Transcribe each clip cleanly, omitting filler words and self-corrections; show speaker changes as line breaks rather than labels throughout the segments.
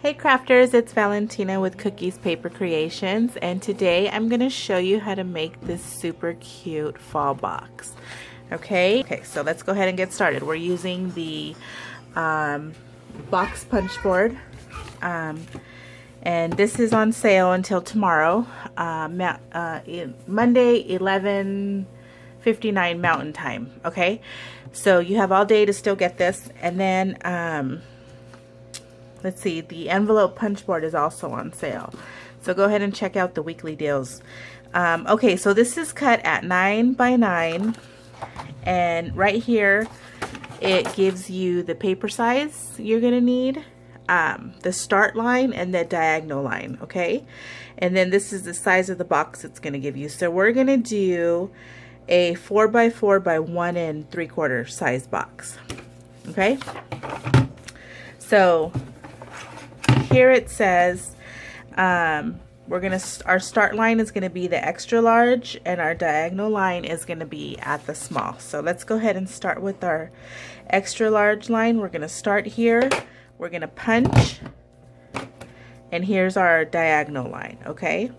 Hey crafters, it's Valentina with Cookies Paper Creations, and today I'm going to show you how to make this super cute fall box. Okay, so let's go ahead and get started. We're using the box punch board, and this is on sale until tomorrow, Monday 11:59 Mountain Time. Okay, so you have all day to still get this, and then let's see, the envelope punch board is also on sale. So go ahead and check out the weekly deals. Okay, so this is cut at 9 by 9. And right here, it gives you the paper size you're going to need, the start line, and the diagonal line, okay? And then this is the size of the box it's going to give you. So we're going to do a 4 by 4 by 1 3/4 size box, okay? So here it says our start line is going to be the extra large, and our diagonal line is going to be at the small. So let's go ahead and start with our extra large line. We're going to start here, we're going to punch, and here's our diagonal line, okay?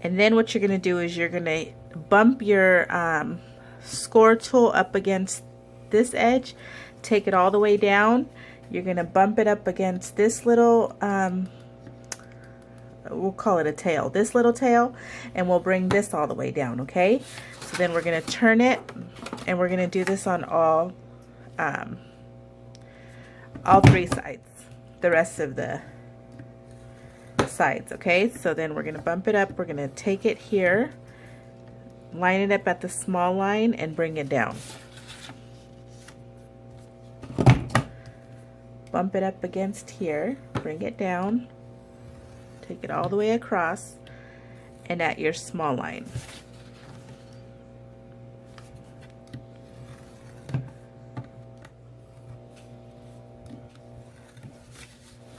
And then what you're going to do is you're going to bump your score tool up against this edge, take it all the way down. You're going to bump it up against this little, we'll call it a tail, this little tail, and we'll bring this all the way down, okay? So then we're going to turn it, and we're going to do this on all 3 sides, the rest of the sides, okay? So then we're going to bump it up, we're going to take it here, line it up at the small line, and bring it down. Bump it up against here, bring it down, take it all the way across, and at your small line.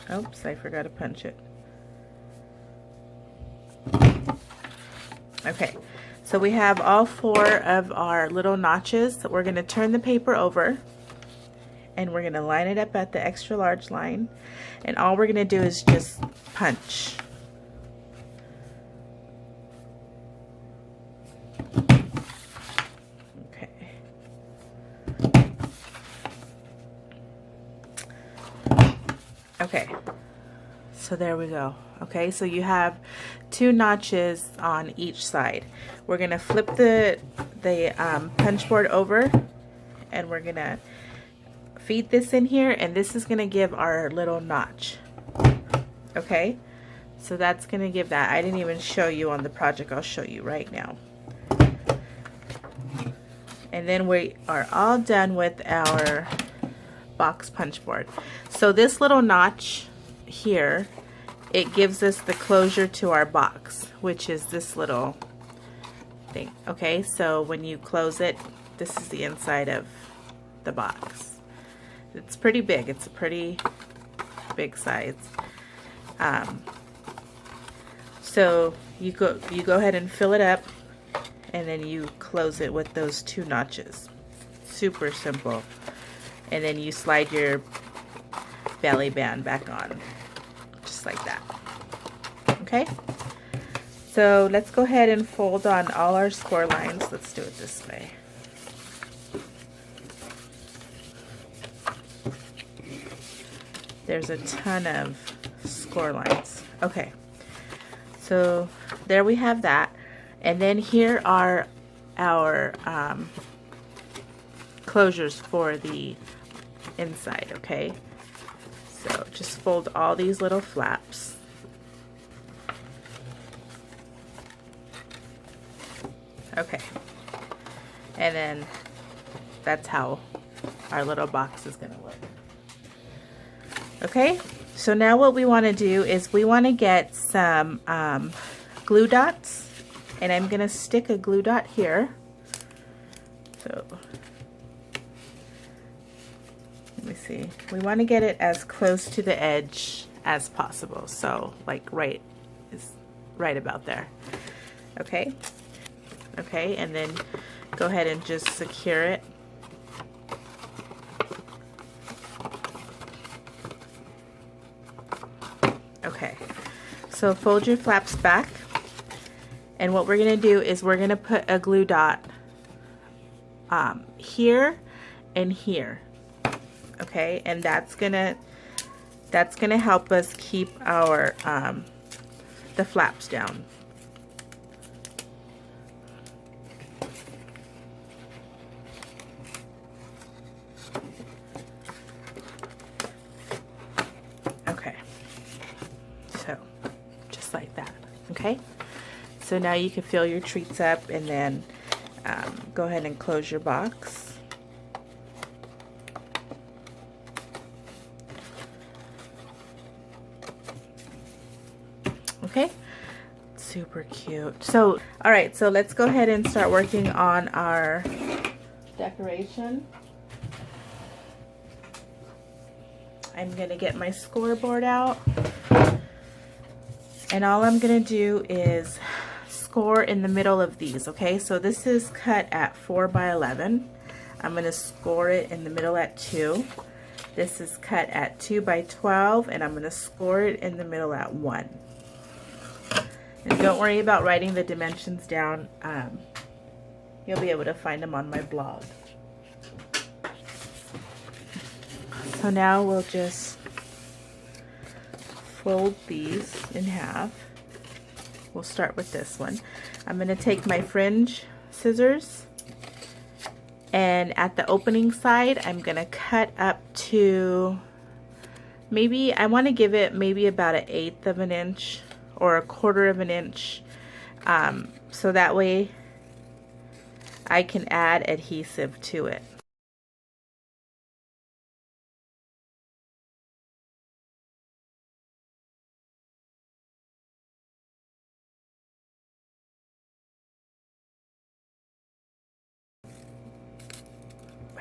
Oops, I forgot to punch it. Okay, so we have all 4 of our little notches. So we're going to turn the paper over, and we're going to line it up at the extra large line, and all we're going to do is just punch. Okay, so there we go. Okay, so you have 2 notches on each side. We're going to flip the punch board over, and we're going to feed this in here, and this is going to give our little notch. Okay, so that's going to give that. I didn't even show you on the project. I'll show you right now. And then we are all done with our box punch board. So this little notch here, it gives us the closure to our box, which is this little thing. Okay, so when you close it, this is the inside of the box. It's pretty big. It's a pretty big size. So you go ahead and fill it up, and then you close it with those 2 notches. Super simple. And then you slide your belly band back on, just like that. Okay? So let's go ahead and fold on all our score lines. Let's do it this way. There's a ton of score lines. Okay, so there we have that. And then here are our closures for the inside, okay? So just fold all these little flaps. Okay, and then that's how our little box is going to look. Okay, so now what we want to do is we want to get some glue dots, and I'm going to stick a glue dot here. So let me see, we want to get it as close to the edge as possible, so like right about there. Okay, and then go ahead and just secure it. Okay, so fold your flaps back, and what we're gonna do is we're gonna put a glue dot here and here. Okay, and that's gonna help us keep our the flaps down. Okay, so just like that. Okay, so now you can fill your treats up, and then go ahead and close your box. Okay, super cute. So, all right, so let's go ahead and start working on our decoration. I'm gonna get my scoreboard out, and all I'm gonna do is score in the middle of these. Okay, so this is cut at 4 by 11. I'm gonna score it in the middle at 2. This is cut at 2 by 12, and I'm gonna score it in the middle at 1. And don't worry about writing the dimensions down. You'll be able to find them on my blog. So now we'll just fold these in half. We'll start with this one. I'm going to take my fringe scissors, and at the opening side I'm going to cut up to, maybe I want to give it maybe about 1/8 of an inch or 1/4 of an inch, so that way I can add adhesive to it.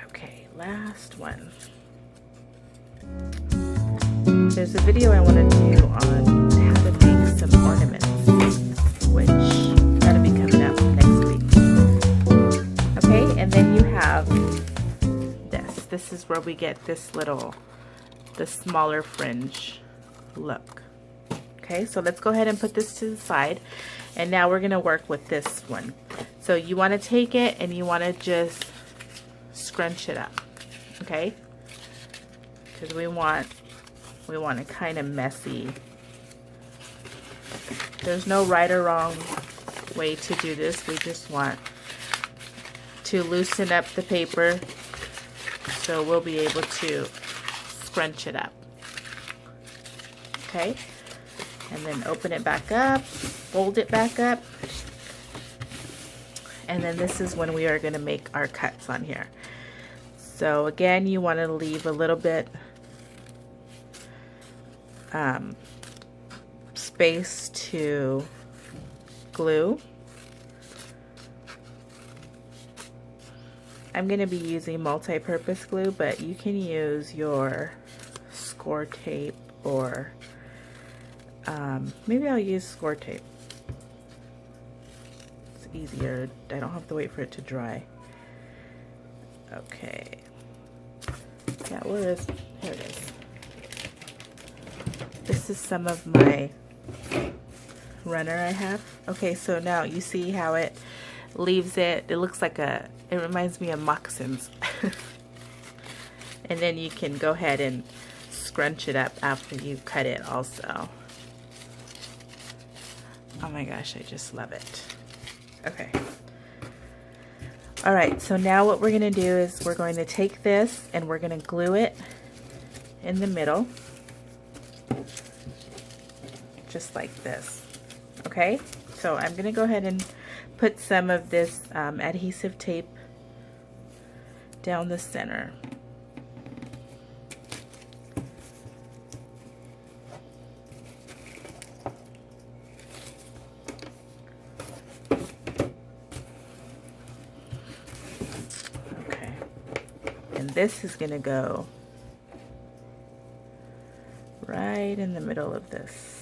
Okay, last one. There's a video I want to do on how to make some ornaments, which that'll be coming up next week. Okay, and then you have this. This is where we get this little, the smaller fringe look. Okay, so let's go ahead and put this to the side, and now we're gonna work with this one. So you want to take it and you want to just scrunch it up, okay? Because we want it kind of messy. There's no right or wrong way to do this. We just want to loosen up the paper so we'll be able to scrunch it up. Okay? And then open it back up, fold it back up, and then this is when we are going to make our cuts on here. So again, you want to leave a little bit space to glue. I'm going to be using multi-purpose glue, but you can use your score tape, or maybe I'll use score tape. It's easier. I don't have to wait for it to dry. Okay. Yeah, where is, here it is. This is some of my runner I have. Okay, so now you see how it leaves it. It looks like it reminds me of moccasins. And then you can go ahead and scrunch it up after you cut it also. Oh my gosh, I just love it. Okay. Alright, so now what we're going to do is we're going to take this and we're going to glue it in the middle. Just like this. Okay, so I'm going to go ahead and put some of this adhesive tape down the center. Okay, and this is going to go right in the middle of this.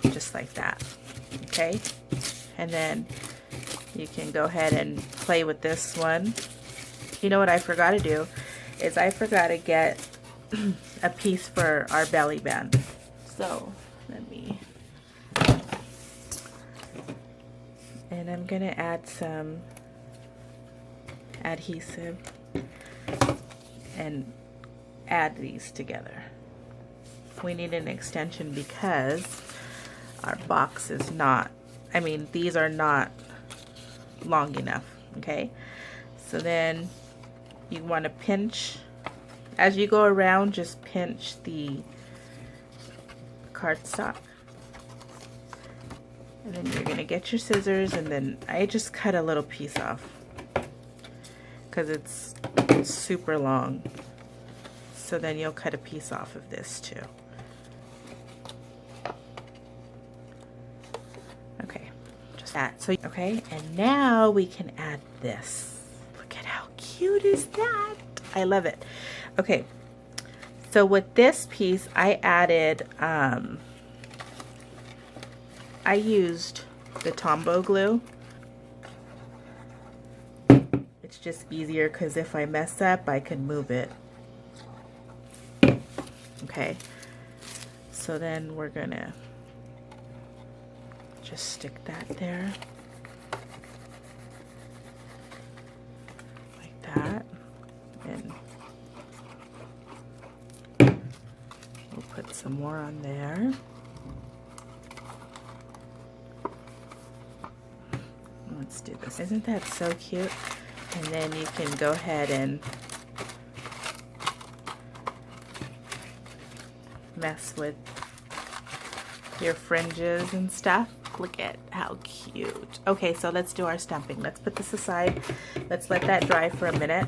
Just like that. Okay, and then you can go ahead and play with this one. You know what I forgot to do is I forgot to get a piece for our belly band. So let me, and I'm gonna add some adhesive and add these together. We need an extension because our box is not, I mean, these are not long enough, okay? So then you want to pinch, as you go around, just pinch the cardstock. And then you're going to get your scissors, and then I just cut a little piece off because it's super long. So then you'll cut a piece off of this too. Okay, just that. So, okay, and now we can add this. Look at how cute is that? I love it. Okay, so with this piece, I added, I used the Tombow glue. It's just easier because if I mess up, I can move it. Okay, so then we're gonna just stick that there like that, and we'll put some more on there. Let's do this. Isn't that so cute? And then you can go ahead and mess with your fringes and stuff. Look at how cute. Okay, so let's do our stamping. Let's put this aside. Let's let that dry for a minute.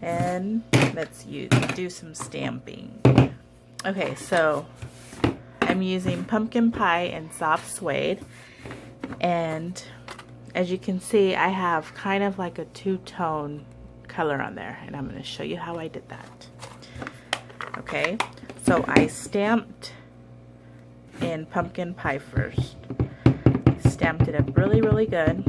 And let's do some stamping. Okay, so I'm using pumpkin pie and soft suede. And as you can see, I have kind of like a two-tone color on there. And I'm going to show you how I did that. Okay, so I stamped in pumpkin pie first. Stamped it up really, really good.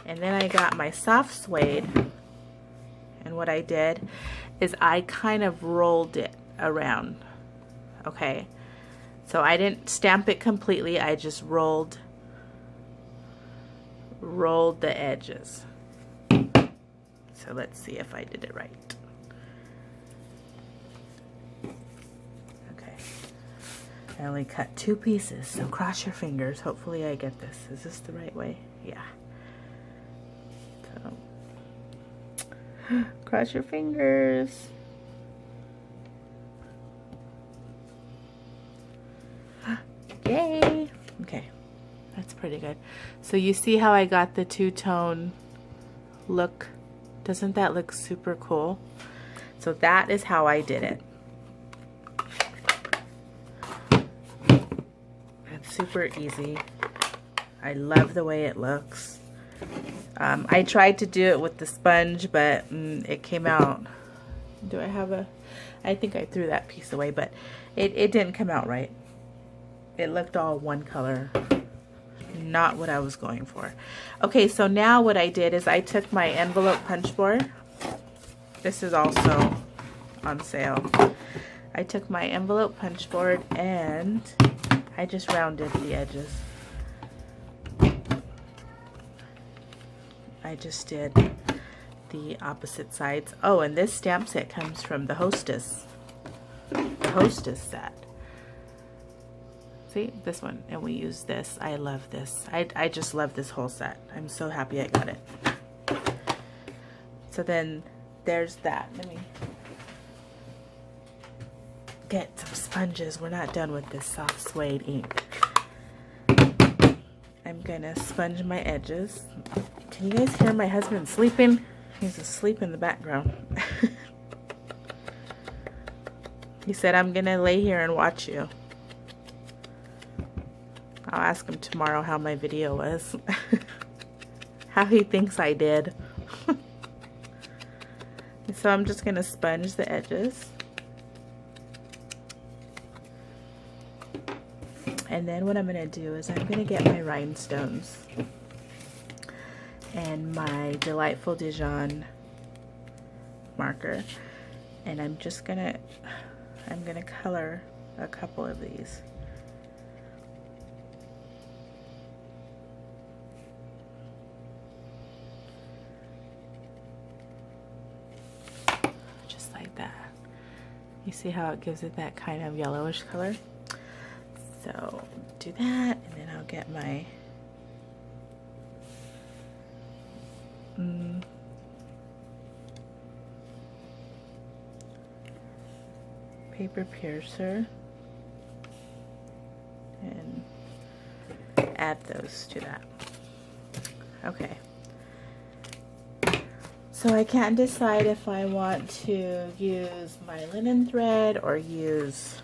And then I got my soft suede, and what I did is I kind of rolled it around. Okay, so I didn't stamp it completely, I just rolled the edges. So let's see if I did it right. I only cut 2 pieces, so cross your fingers. Hopefully I get this. Is this the right way? Yeah. So, cross your fingers. Yay! Okay, that's pretty good. So you see how I got the two-tone look? Doesn't that look super cool? So that is how I did it. Super easy. I love the way it looks. I tried to do it with the sponge, but it came out. Do I have a? I think I threw that piece away, but it didn't come out right. It looked all one color. Not what I was going for. Okay, so now what I did is I took my envelope punch board. This is also on sale. I took my envelope punch board and I just rounded the edges. I just did the opposite sides. Oh, and this stamp set comes from the Hostess. The Hostess set. See, this one. And we use this. I love this. I just love this whole set. I'm so happy I got it. So then there's that. Let me get some sponges. We're not done with this soft suede ink. I'm gonna sponge my edges. Can you guys hear my husband sleeping? He's asleep in the background. He said, I'm gonna lay here and watch you. I'll ask him tomorrow how my video was. How he thinks I did. So I'm just gonna sponge the edges. And then what I'm going to do is I'm going to get my rhinestones and my Delightful Dijon marker, and I'm gonna color a couple of these. Just like that. You see how it gives it that kind of yellowish color? So do that, and then I'll get my paper piercer and add those to that. Okay. So I can't decide if I want to use my linen thread or use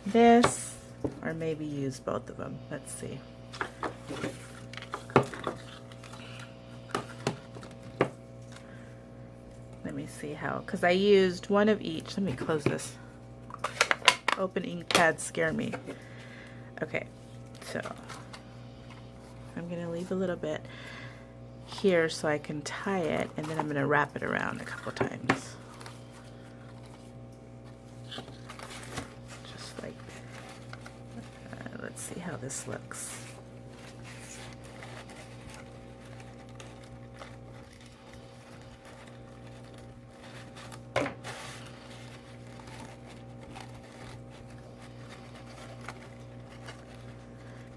this, or maybe use both of them. Let's see. Let me see how, because I used one of each. Let me close this. Open ink pads scare me. Okay, so I'm gonna leave a little bit here so I can tie it, and then I'm gonna wrap it around a couple times. Just like, let's see how this looks.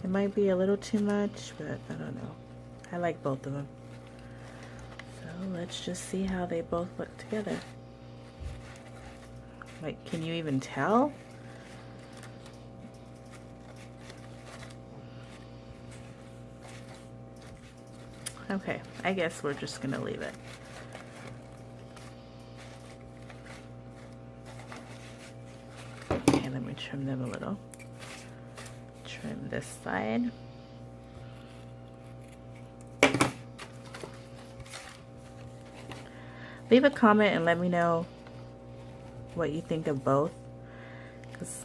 It might be a little too much, but I don't know. I like both of them. So let's just see how they both look together. Like, can you even tell? Okay, I guess we're just gonna leave it. Okay, let me trim them a little. Trim this side. Leave a comment and let me know what you think of both, because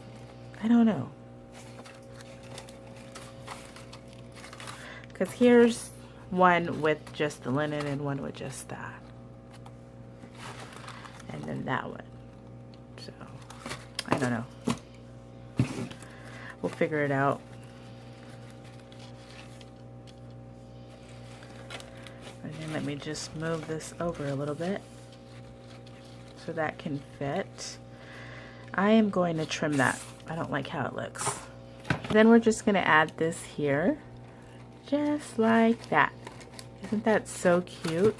I don't know. Because here's one with just the linen and one with just that, and then that one. So I don't know. We'll figure it out. And then let me just move this over a little bit so that can fit. I am going to trim that. I don't like how it looks. Then we're just going to add this here, just like that. Isn't that so cute?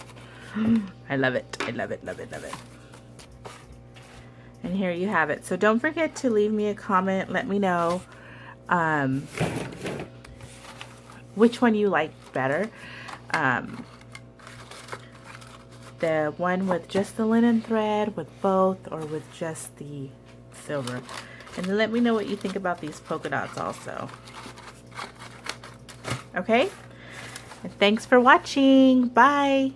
I love it. I love it, love it, love it. And here you have it. So don't forget to leave me a comment. Let me know which one you like better. The one with just the linen thread, with both, or with just the silver. And then let me know what you think about these polka dots also. Okay? And thanks for watching. Bye.